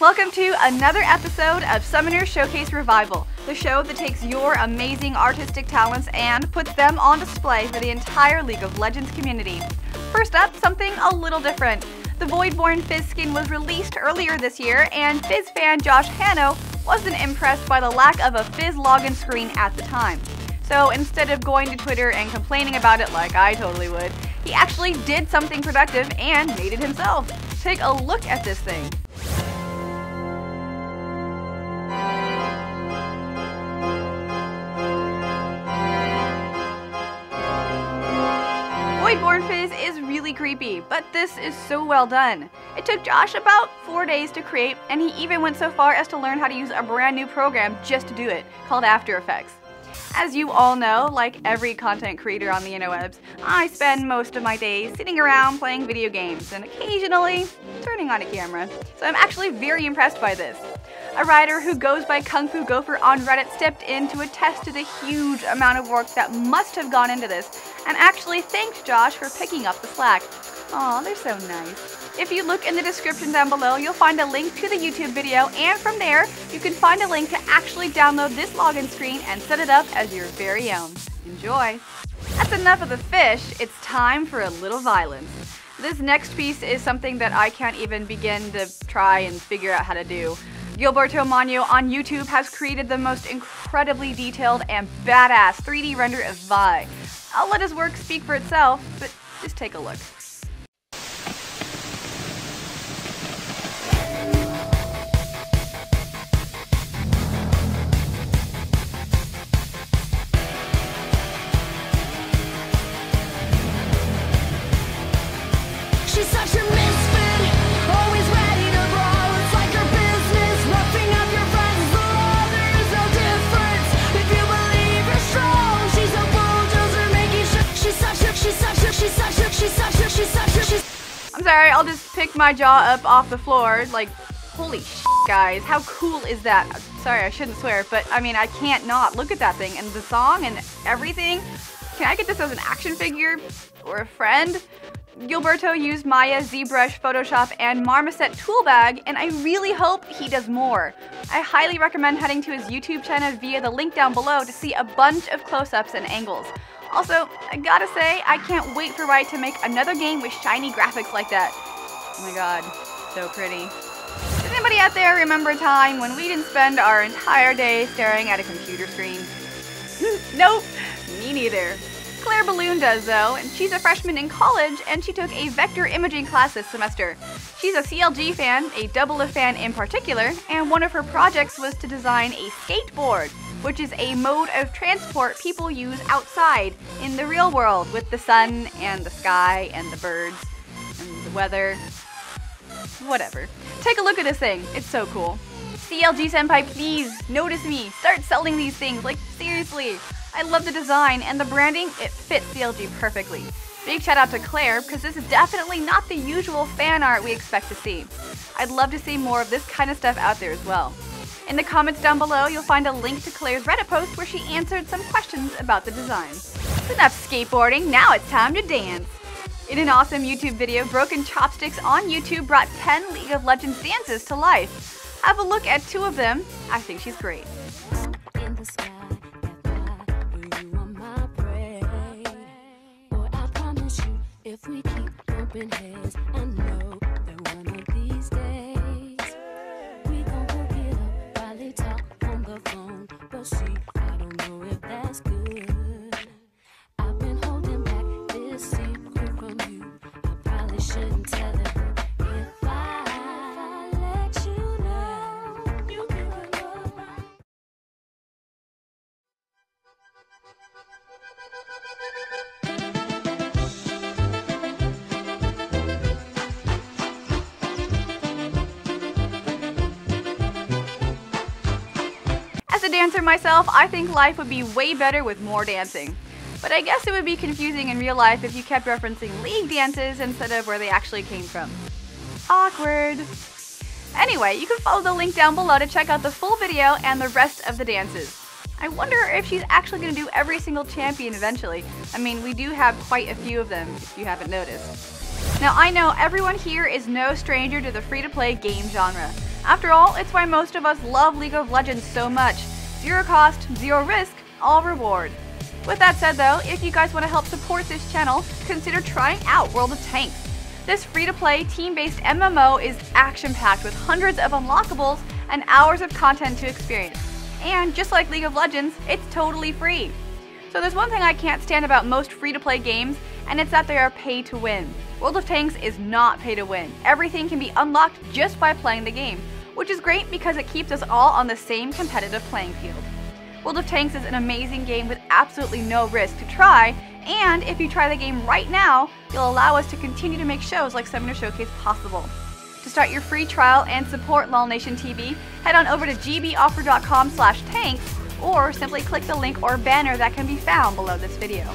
Welcome to another episode of Summoner Showcase Revival, the show that takes your amazing artistic talents and puts them on display for the entire League of Legends community. First up, something a little different. The Voidborn Fizz skin was released earlier this year, and Fizz fan Josh Hanno wasn't impressed by the lack of a Fizz login screen at the time. So instead of going to Twitter and complaining about it like I totally would, he actually did something productive and made it himself. Take a look at this thing. Voidborn Fizz is really creepy, but this is so well done. It took Josh about 4 days to create, and he even went so far as to learn how to use a brand new program just to do it, called After Effects. As you all know, like every content creator on the interwebs, I spend most of my days sitting around playing video games and occasionally turning on a camera. So I'm actually very impressed by this. A writer who goes by Kung Fu Gopher on Reddit stepped in to attest to the huge amount of work that must have gone into this, and actually thanked Josh for picking up the slack. Aw, they're so nice. If you look in the description down below, you'll find a link to the YouTube video, and from there, you can find a link to actually download this login screen and set it up as your very own. Enjoy! That's enough of the fish, it's time for a little violence. This next piece is something that I can't even begin to try and figure out how to do. Gilberto Magno on YouTube has created the most incredibly detailed and badass 3D render of Vi. I'll let his work speak for itself, but just take a look. She's such a misfit, always ready to brawl. It's like her business, roughing up your friends. The law, there is no difference. If you believe you're strong, she's a bulldozer making sure. I'm sorry, I'll just pick my jaw up off the floor. Like, holy shit, guys, how cool is that? Sorry, I shouldn't swear, but I mean, I can't not look at that thing and the song and everything. Can I get this as an action figure or a friend? Gilberto used Maya, ZBrush, Photoshop, and Marmoset tool bag, and I really hope he does more. I highly recommend heading to his YouTube channel via the link down below to see a bunch of close-ups and angles. Also, I gotta say, I can't wait for Riot to make another game with shiny graphics like that. Oh my god, so pretty. Does anybody out there remember a time when we didn't spend our entire day staring at a computer screen? Nope, me neither. Claire Balloon does though, and she's a freshman in college and she took a vector imaging class this semester. She's a CLG fan, a Doublelift fan in particular, and one of her projects was to design a skateboard, which is a mode of transport people use outside in the real world with the sun and the sky and the birds and the weather. Whatever. Take a look at this thing, it's so cool. CLG Senpai, please notice me, start selling these things, like seriously. I love the design and the branding, it fits CLG perfectly. Big shout out to Claire, because this is definitely not the usual fan art we expect to see. I'd love to see more of this kind of stuff out there as well. In the comments down below, you'll find a link to Claire's Reddit post where she answered some questions about the design. Enough skateboarding, now it's time to dance! In an awesome YouTube video, Broken Chopsticks on YouTube brought 10 League of Legends dances to life. Have a look at 2 of them, I think she's great. In the sky, you are my prey. Boy, I promise you, if we keep bumping heads, I know that one of these days we gon' hook it up while they talk on the phone. But see, I don't know if that's good. I've been holding back this secret from you. I probably shouldn't tell it. If I let you know, you can know. As a dancer myself, I think life would be way better with more dancing. But I guess it would be confusing in real life if you kept referencing league dances instead of where they actually came from. Awkward. Anyway, you can follow the link down below to check out the full video and the rest of the dances. I wonder if she's actually going to do every single champion eventually. I mean, we do have quite a few of them, if you haven't noticed. Now, I know everyone here is no stranger to the free-to-play game genre. After all, it's why most of us love League of Legends so much. Zero cost, zero risk, all reward. With that said though, if you guys want to help support this channel, consider trying out World of Tanks. This free-to-play, team-based MMO is action-packed with hundreds of unlockables and hours of content to experience. And just like League of Legends, it's totally free. So there's one thing I can't stand about most free-to-play games, and it's that they are pay to win. World of Tanks is not pay to win. Everything can be unlocked just by playing the game, which is great because it keeps us all on the same competitive playing field. World of Tanks is an amazing game with absolutely no risk to try, and if you try the game right now, you'll allow us to continue to make shows like Summoner Showcase possible. To start your free trial and support LolNation TV, head on over to gboffer.com/tanks or simply click the link or banner that can be found below this video.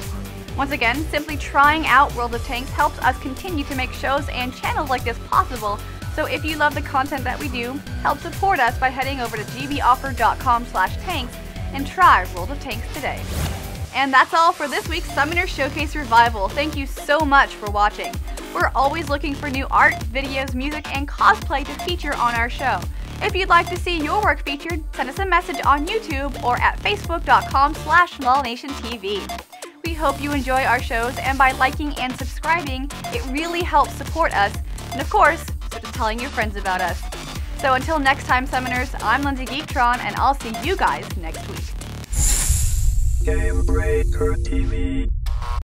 Once again, simply trying out World of Tanks helps us continue to make shows and channels like this possible, so if you love the content that we do, help support us by heading over to gboffer.com/tanks and try World of Tanks today. And that's all for this week's Summoner Showcase Revival. Thank you so much for watching. We're always looking for new art, videos, music, and cosplay to feature on our show. If you'd like to see your work featured, send us a message on YouTube or at facebook.com/LolNationTV. We hope you enjoy our shows, and by liking and subscribing, it really helps support us, and of course, so just telling your friends about us. So until next time, Summoners, I'm Lindsay Geektron, and I'll see you guys next week. GAMEBREAKER TV.